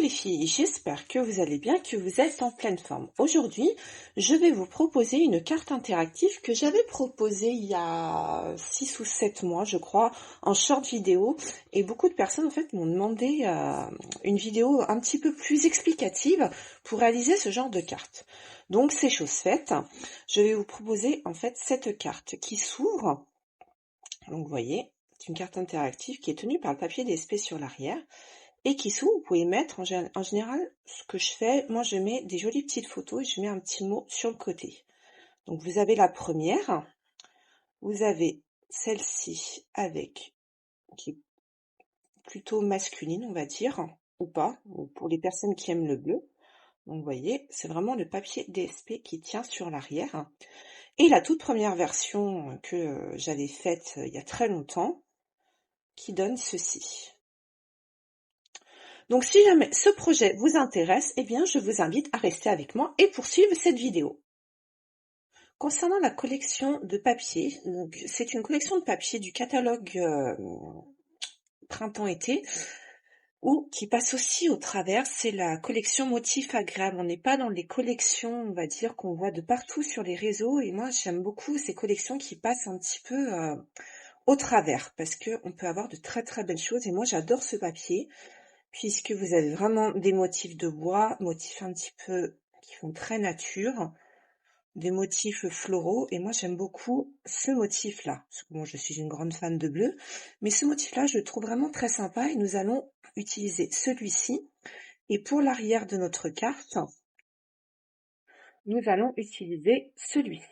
les filles, j'espère que vous allez bien, que vous êtes en pleine forme. Aujourd'hui, je vais vous proposer une carte interactive que j'avais proposée il y a 6 ou 7 mois, je crois, en short vidéo. Et beaucoup de personnes, en fait, m'ont demandé une vidéo un petit peu plus explicative pour réaliser ce genre de carte. Donc, c'est chose faite. Je vais vous proposer, en fait, cette carte qui s'ouvre. Donc, vous voyez, c'est une carte interactive qui est tenue par le papier DSP sur l'arrière. Et qui s'ouvre, vous pouvez mettre, en général, ce que je fais, moi je mets des jolies petites photos et je mets un petit mot sur le côté. Donc vous avez la première, vous avez celle-ci avec, qui est plutôt masculine, on va dire, ou pas, ou pour les personnes qui aiment le bleu. Donc vous voyez, c'est vraiment le papier DSP qui tient sur l'arrière. Et la toute première version que j'avais faite il y a très longtemps, qui donne ceci. Donc si jamais ce projet vous intéresse, eh bien je vous invite à rester avec moi et poursuivre cette vidéo. Concernant la collection de papier, c'est une collection de papier du catalogue printemps-été ou qui passe aussi au travers, c'est la collection motifs agréables. On n'est pas dans les collections, on va dire, qu'on voit de partout sur les réseaux et moi j'aime beaucoup ces collections qui passent un petit peu au travers parce qu'on peut avoir de très très belles choses et moi j'adore ce papier. Puisque vous avez vraiment des motifs de bois, motifs un petit peu qui font très nature, des motifs floraux, et moi j'aime beaucoup ce motif-là. Parce que bon, je suis une grande fan de bleu, mais ce motif-là, je le trouve vraiment très sympa et nous allons utiliser celui-ci. Et pour l'arrière de notre carte, nous allons utiliser celui-ci.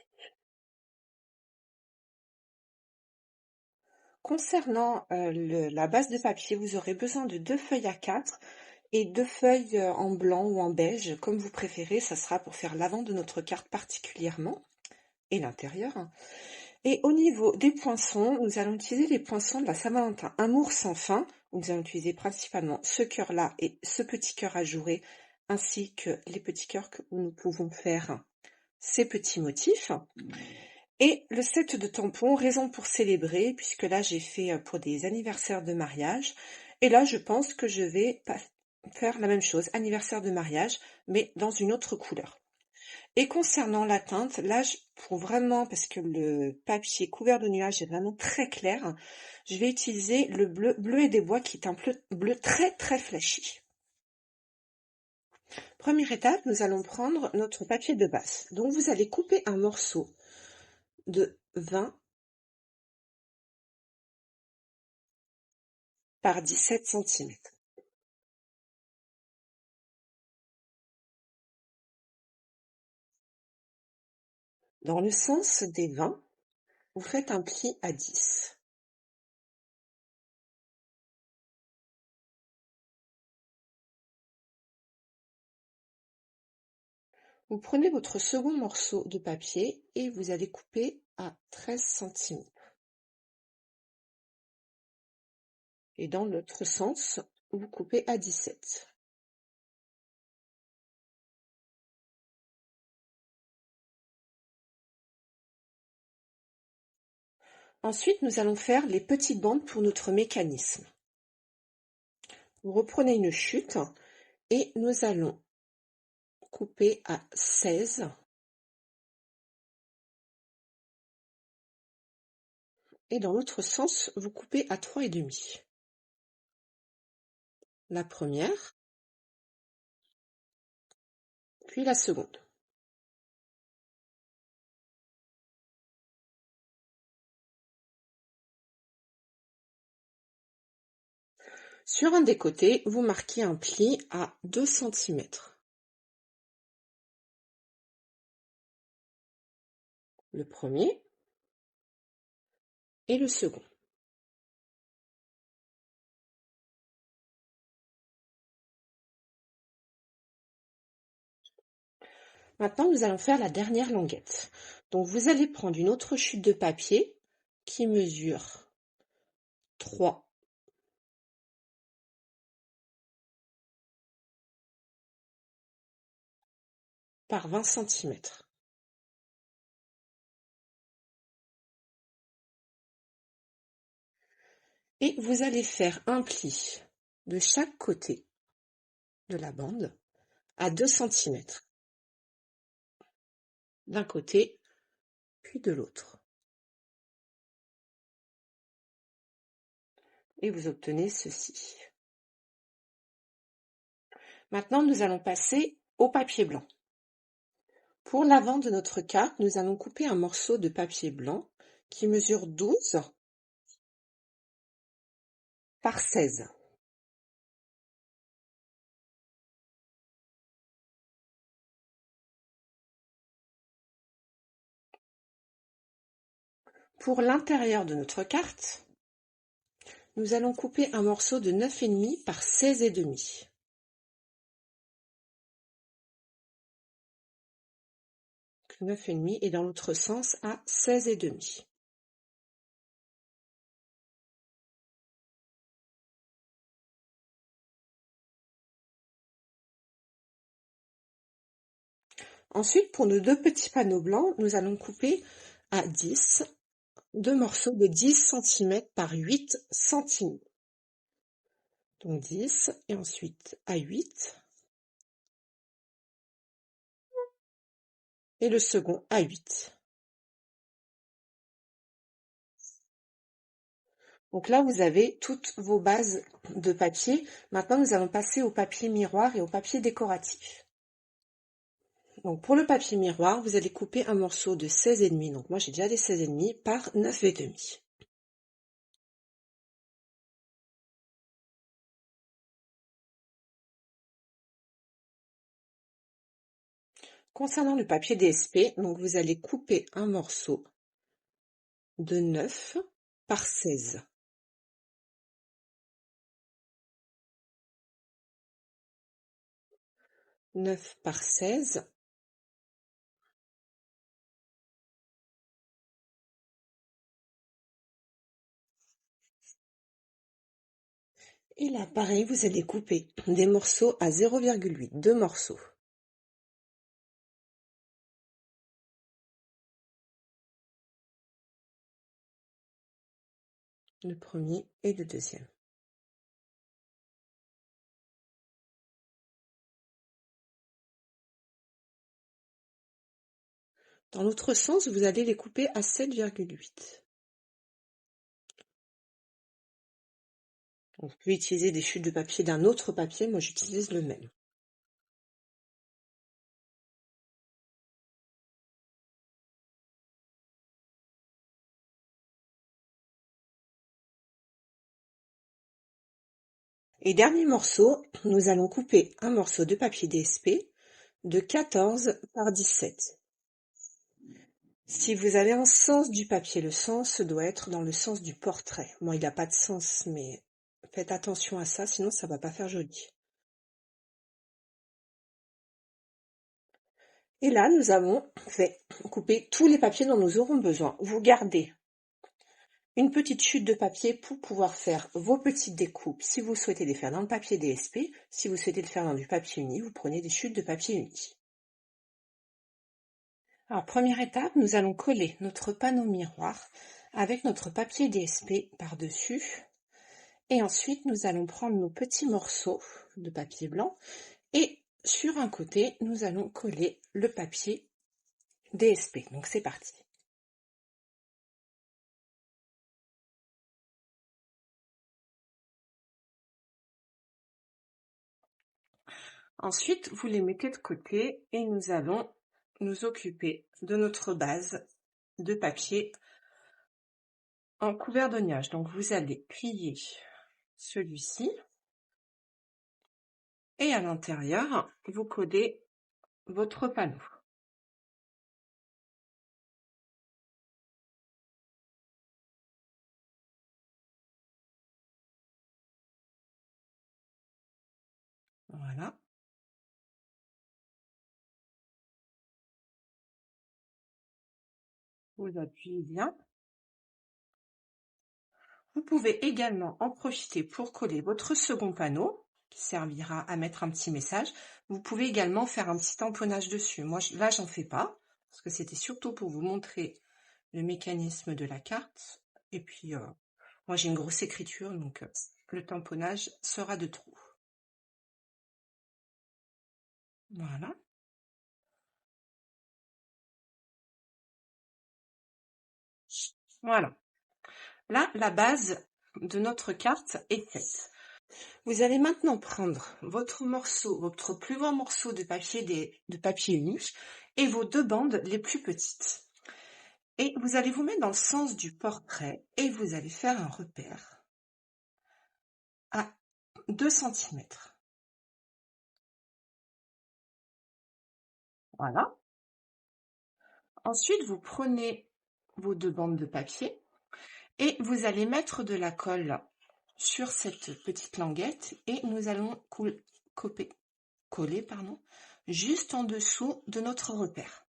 Concernant la base de papier, vous aurez besoin de 2 feuilles A4 et 2 feuilles en blanc ou en beige, comme vous préférez, ça sera pour faire l'avant de notre carte particulièrement, et l'intérieur. Et au niveau des poinçons, nous allons utiliser les poinçons de la Saint-Valentin Amour sans fin. Nous allons utiliser principalement ce cœur-là et ce petit cœur ajouré, ainsi que les petits cœurs où nous pouvons faire ces petits motifs. Et le set de tampons, raison pour célébrer, puisque là j'ai fait pour des anniversaires de mariage. Et là je pense que je vais faire la même chose, anniversaire de mariage, mais dans une autre couleur. Et concernant la teinte, là pour vraiment, parce que le papier couvert de nuages est vraiment très clair, je vais utiliser le bleu et des bois qui est un bleu très très flashy. Première étape, nous allons prendre notre papier de base. Donc vous allez couper un morceau de 20 par 17 cm. Dans le sens des 20, vous faites un pli à 10. Vous prenez votre second morceau de papier et vous allez couper à 13 cm. Et dans l'autre sens, vous coupez à 17. Ensuite, nous allons faire les petites bandes pour notre mécanisme. Vous reprenez une chute et nous allons couper à 16. Et dans l'autre sens, vous coupez à 3,5. La première, puis la seconde. Sur un des côtés, vous marquez un pli à 2 cm. Le premier et le second. Maintenant, nous allons faire la dernière languette. Donc, vous allez prendre une autre chute de papier qui mesure 3 par 20 cm. Et vous allez faire un pli de chaque côté de la bande à 2 centimètres d'un côté puis de l'autre. Et vous obtenez ceci. Maintenant, nous allons passer au papier blanc. Pour l'avant de notre carte, nous allons couper un morceau de papier blanc qui mesure 12 par 16. Pour l'intérieur de notre carte, nous allons couper un morceau de 9,5 par 16,5. Donc 9,5 et dans l'autre sens à 16,5. Ensuite, pour nos deux petits panneaux blancs, nous allons couper à 10 deux morceaux de 10 cm par 8 cm. Donc 10 et ensuite à 8 et le second à 8. Donc là, vous avez toutes vos bases de papier. Maintenant, nous allons passer au papier miroir et au papier décoratif. Donc pour le papier miroir, vous allez couper un morceau de 16,5. Donc moi, j'ai déjà des 16,5 par 9,5. Concernant le papier DSP, donc vous allez couper un morceau de 9 par 16. 9 par 16. Et là, pareil, vous allez couper des morceaux à 0,8, deux morceaux. Le premier et le deuxième. Dans l'autre sens, vous allez les couper à 7,8. Vous pouvez utiliser des chutes de papier d'un autre papier, moi j'utilise le même. Et dernier morceau, nous allons couper un morceau de papier DSP de 14 par 17. Si vous avez un sens du papier, le sens doit être dans le sens du portrait. Moi, il n'a pas de sens, mais faites attention à ça, sinon ça va pas faire joli. Et là, nous avons fait couper tous les papiers dont nous aurons besoin. Vous gardez une petite chute de papier pour pouvoir faire vos petites découpes. Si vous souhaitez les faire dans le papier DSP, si vous souhaitez le faire dans du papier uni, vous prenez des chutes de papier uni. Alors, première étape, nous allons coller notre panneau miroir avec notre papier DSP par-dessus. Et ensuite, nous allons prendre nos petits morceaux de papier blanc et sur un côté, nous allons coller le papier DSP. Donc, c'est parti. Ensuite, vous les mettez de côté et nous allons nous occuper de notre base de papier en couvert de nuages. Donc, vous allez plier celui-ci et à l'intérieur, vous collez votre panneau. Voilà. Vous appuyez bien. Vous pouvez également en profiter pour coller votre second panneau, qui servira à mettre un petit message. Vous pouvez également faire un petit tamponnage dessus. Moi, là, j'en fais pas, parce que c'était surtout pour vous montrer le mécanisme de la carte. Et puis, moi, j'ai une grosse écriture, donc le tamponnage sera de trop. Voilà. Voilà. Là, la base de notre carte est faite. Vous allez maintenant prendre votre morceau, votre plus grand morceau de papier unique et vos deux bandes les plus petites. Et vous allez vous mettre dans le sens du portrait et vous allez faire un repère à 2 centimètres. Voilà. Ensuite, vous prenez vos deux bandes de papier et vous allez mettre de la colle sur cette petite languette et nous allons coller, juste en dessous de notre repère.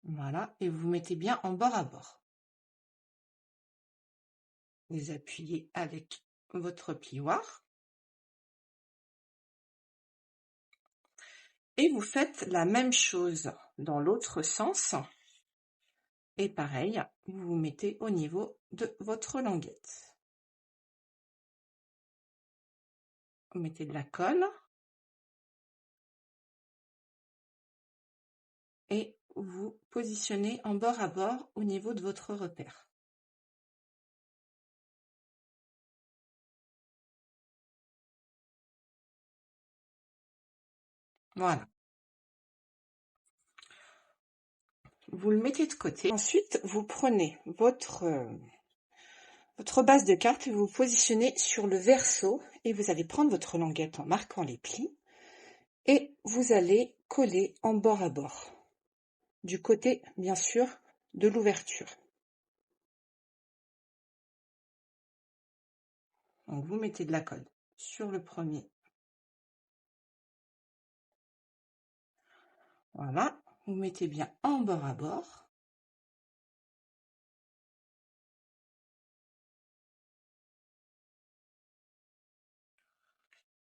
Voilà, et vous mettez bien en bord à bord. Vous appuyez avec votre plioir. Et vous faites la même chose dans l'autre sens. Et pareil, vous vous mettez au niveau de votre languette. Vous mettez de la colle. Et vous positionnez en bord à bord au niveau de votre repère. Voilà. Vous le mettez de côté. Ensuite, vous prenez votre base de carte et vous vous positionnez sur le verso et vous allez prendre votre languette en marquant les plis et vous allez coller en bord à bord. Du côté, bien sûr, de l'ouverture. Donc, vous mettez de la colle sur le premier. Voilà, vous mettez bien en bord à bord.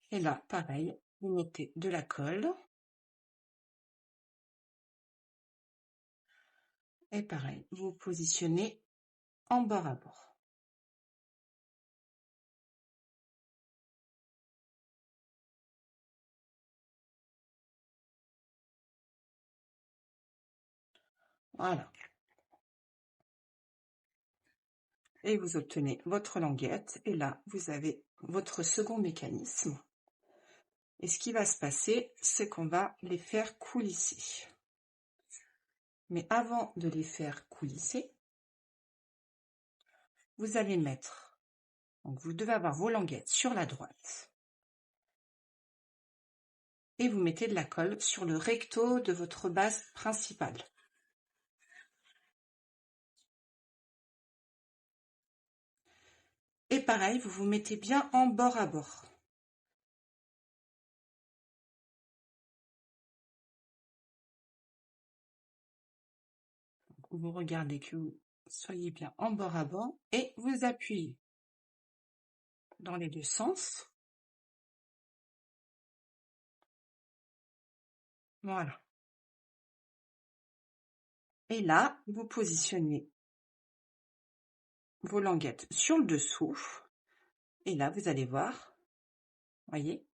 Et là, pareil, vous mettez de la colle. Et pareil, vous positionnez en bord à bord. Voilà. Et vous obtenez votre languette. Et là, vous avez votre second mécanisme. Et ce qui va se passer, c'est qu'on va les faire coulisser. Mais avant de les faire coulisser, vous allez mettre, donc vous devez avoir vos languettes sur la droite. Et vous mettez de la colle sur le recto de votre base principale. Et pareil, vous vous mettez bien en bord à bord. Vous regardez que vous soyez bien en bord à bord et vous appuyez dans les deux sens. Voilà. Et là, vous positionnez vos languettes sur le dessous. Et là, vous allez voir, voyez,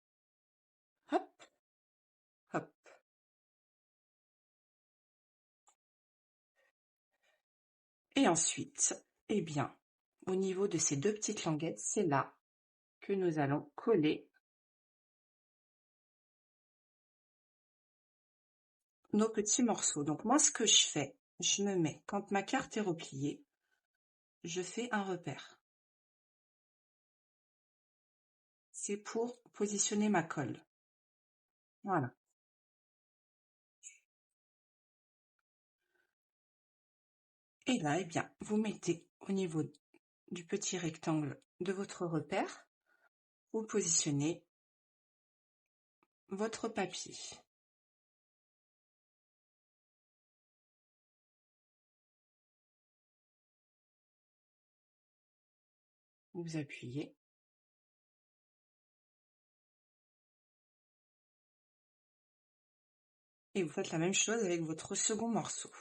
hop, hop. Et ensuite, eh bien, au niveau de ces deux petites languettes, c'est là que nous allons coller nos petits morceaux. Donc moi, ce que je fais, je me mets, quand ma carte est repliée, je fais un repère. C'est pour positionner ma colle. Voilà. Et là, eh bien, vous mettez au niveau du petit rectangle de votre repère, vous positionnez votre papier. Vous appuyez. Et vous faites la même chose avec votre second morceau.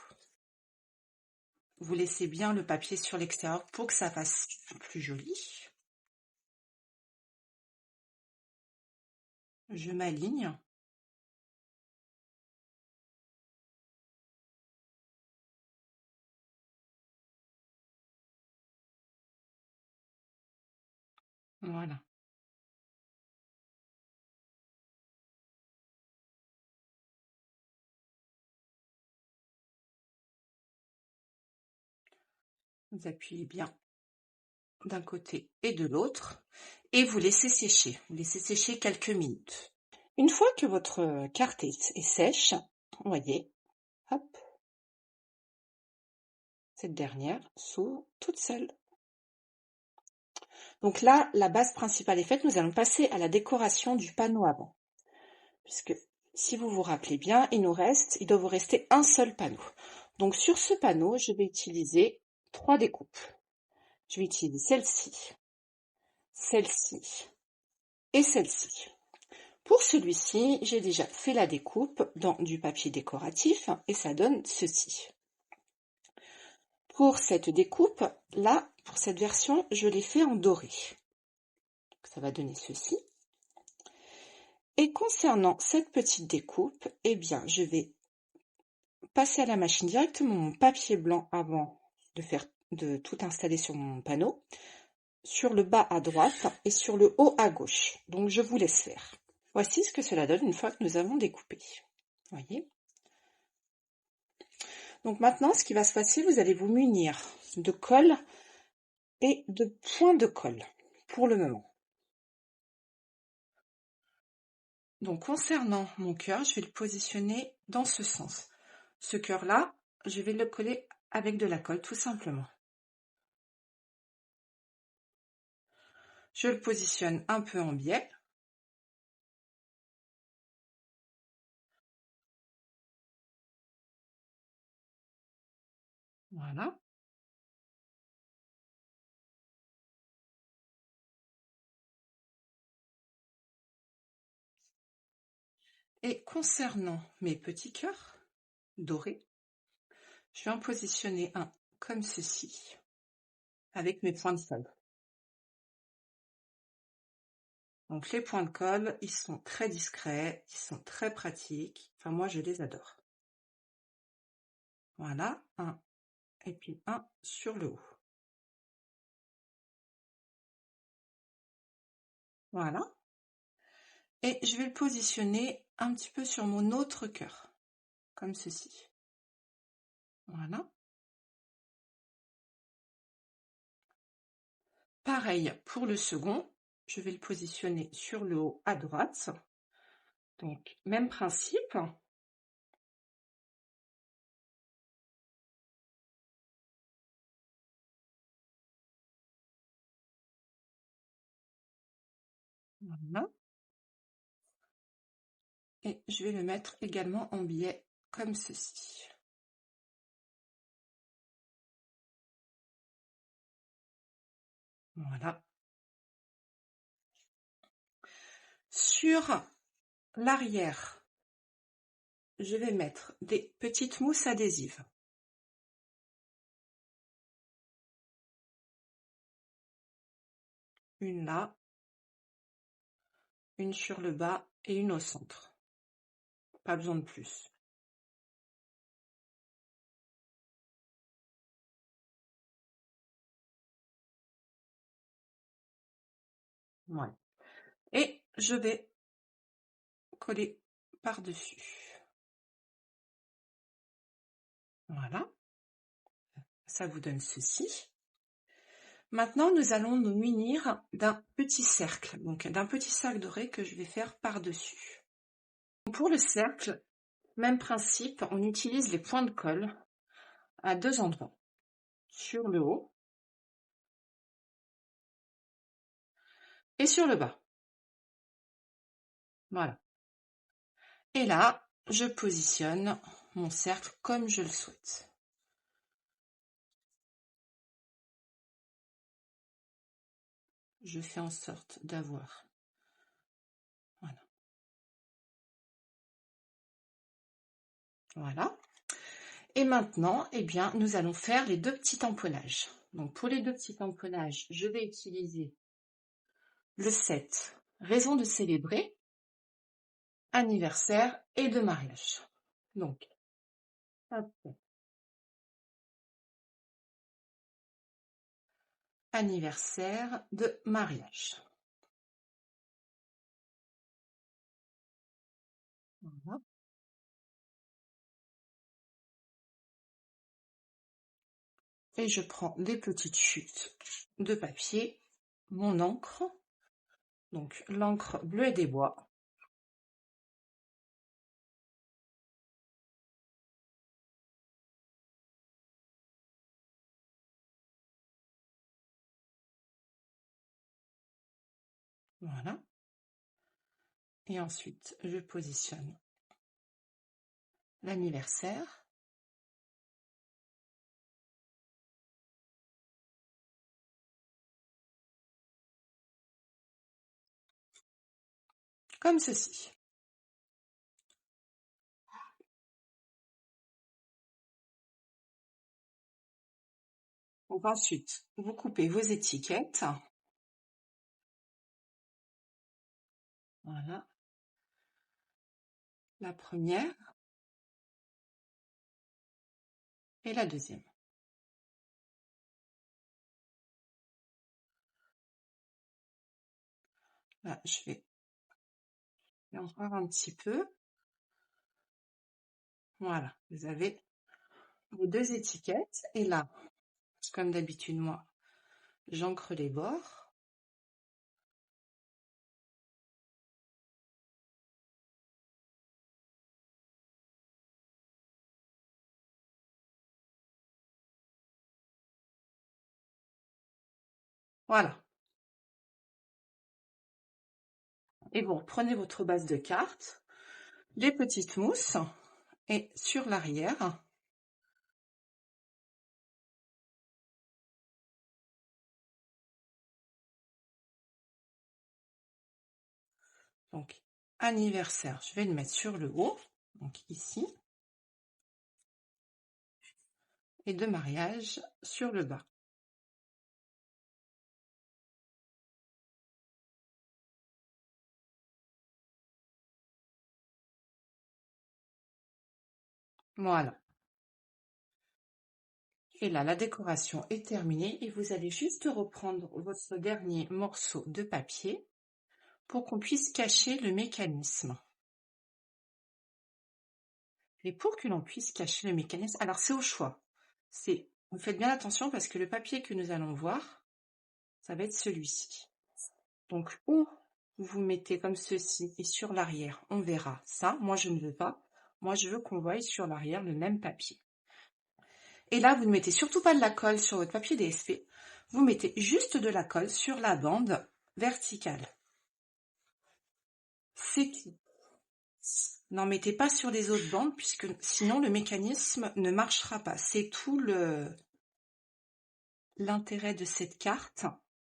Vous laissez bien le papier sur l'extérieur pour que ça fasse plus joli. Je m'aligne. Voilà. Vous appuyez bien d'un côté et de l'autre et vous laissez sécher. Vous laissez sécher quelques minutes. Une fois que votre carte est sèche, vous voyez, hop, cette dernière s'ouvre toute seule. Donc là, la base principale est faite. Nous allons passer à la décoration du panneau avant. Puisque, si vous vous rappelez bien, il doit vous rester un seul panneau. Donc sur ce panneau, je vais utiliser 3 découpes. Je vais utiliser celle-ci, celle-ci et celle-ci. Pour celui-ci, j'ai déjà fait la découpe dans du papier décoratif et ça donne ceci. Pour cette découpe, là, pour cette version, je l'ai fait en doré. Ça va donner ceci. Et concernant cette petite découpe, eh bien, je vais passer à la machine directement mon papier blanc avant de tout installer sur mon panneau, sur le bas à droite et sur le haut à gauche. Donc, je vous laisse faire. Voici ce que cela donne une fois que nous avons découpé. Voyez ? Donc maintenant, ce qui va se passer, vous allez vous munir de colle et de points de colle pour le moment. Donc concernant mon cœur, je vais le positionner dans ce sens. Ce cœur-là, je vais le coller avec de la colle tout simplement. Je le positionne un peu en biais. Voilà. Et concernant mes petits cœurs dorés, je vais en positionner un comme ceci, avec mes points de colle. Donc les points de colle, ils sont très discrets, ils sont très pratiques. Enfin, moi, je les adore. Voilà, un et puis un sur le haut. Voilà. Et je vais le positionner un petit peu sur mon autre cœur, comme ceci. Voilà. Pareil pour le second, je vais le positionner sur le haut à droite. Donc, même principe. Voilà. Et je vais le mettre également en biais, comme ceci. Voilà. Sur l'arrière, je vais mettre des petites mousses adhésives. Une là, une sur le bas et une au centre. Pas besoin de plus. Voilà. Et je vais coller par-dessus. Voilà. Ça vous donne ceci. Maintenant, nous allons nous munir d'un petit cercle, donc d'un petit cercle doré que je vais faire par-dessus. Pour le cercle, même principe, on utilise les points de colle à 2 endroits, sur le haut et sur le bas. Voilà. Et là, je positionne mon cercle comme je le souhaite. Je fais en sorte d'avoir, voilà. Voilà. Et maintenant, eh bien, nous allons faire les 2 petits tamponnages. Donc pour les 2 petits tamponnages, je vais utiliser le set raison de célébrer, anniversaire et de mariage. Donc, hop, anniversaire de mariage. Voilà. Et je prends des petites chutes de papier, mon encre, donc l'encre Bleuets des Bois. Voilà. Et ensuite, je positionne l'anniversaire. Comme ceci. Donc ensuite, vous coupez vos étiquettes. Voilà. La première et la deuxième. Là, je vais encore un petit peu. Voilà, vous avez vos 2 étiquettes. Et là, comme d'habitude, moi, j'encre les bords. Voilà. Et vous reprenez votre base de cartes, les petites mousses, et sur l'arrière, donc anniversaire, je vais le mettre sur le haut, donc ici, et de mariage sur le bas. Voilà. Et là, la décoration est terminée et vous allez juste reprendre votre dernier morceau de papier pour qu'on puisse cacher le mécanisme. Et pour que l'on puisse cacher le mécanisme, alors c'est au choix. Vous faites bien attention parce que le papier que nous allons voir, ça va être celui-ci. Donc, ou vous mettez comme ceci et sur l'arrière, on verra ça. Moi, je ne veux pas. Moi, je veux qu'on voie sur l'arrière le même papier. Et là, vous ne mettez surtout pas de la colle sur votre papier DSP. Vous mettez juste de la colle sur la bande verticale. C'est tout. N'en mettez pas sur les autres bandes puisque sinon le mécanisme ne marchera pas. C'est tout l'intérêt de cette carte,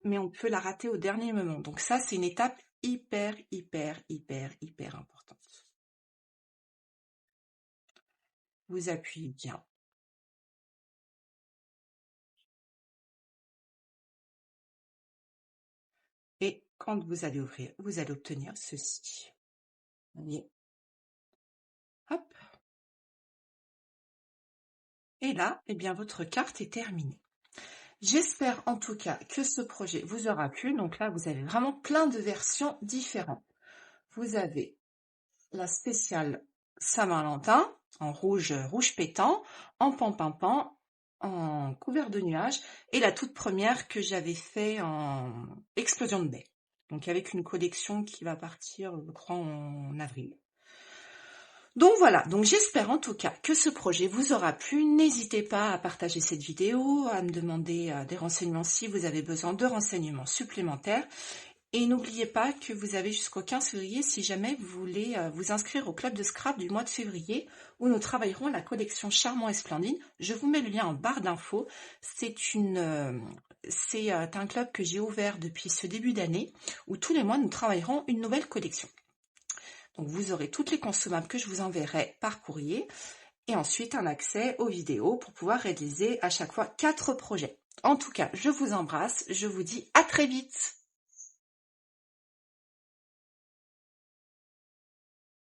mais on peut la rater au dernier moment. Donc ça, c'est une étape hyper importante. Vous appuyez bien. Et quand vous allez ouvrir, vous allez obtenir ceci. Vous voyez ? Hop. Et là, eh bien, votre carte est terminée. J'espère en tout cas que ce projet vous aura plu. Donc là, vous avez vraiment plein de versions différentes. Vous avez la spéciale Saint-Valentin en rouge pétant, en pan-pan-pan, en couvert de nuages, et la toute première que j'avais fait en explosion de baies. Donc avec une collection qui va partir, je crois, en avril. Donc voilà, donc j'espère en tout cas que ce projet vous aura plu. N'hésitez pas à partager cette vidéo, à me demander des renseignements si vous avez besoin de renseignements supplémentaires. Et n'oubliez pas que vous avez jusqu'au 15 février si jamais vous voulez vous inscrire au club de scrap du mois de février où nous travaillerons la collection Charmant et Splendide. Je vous mets le lien en barre d'infos. C'est un club que j'ai ouvert depuis ce début d'année où tous les mois nous travaillerons une nouvelle collection. Donc vous aurez toutes les consommables que je vous enverrai par courrier et ensuite un accès aux vidéos pour pouvoir réaliser à chaque fois 4 projets. En tout cas, je vous embrasse, je vous dis à très vite!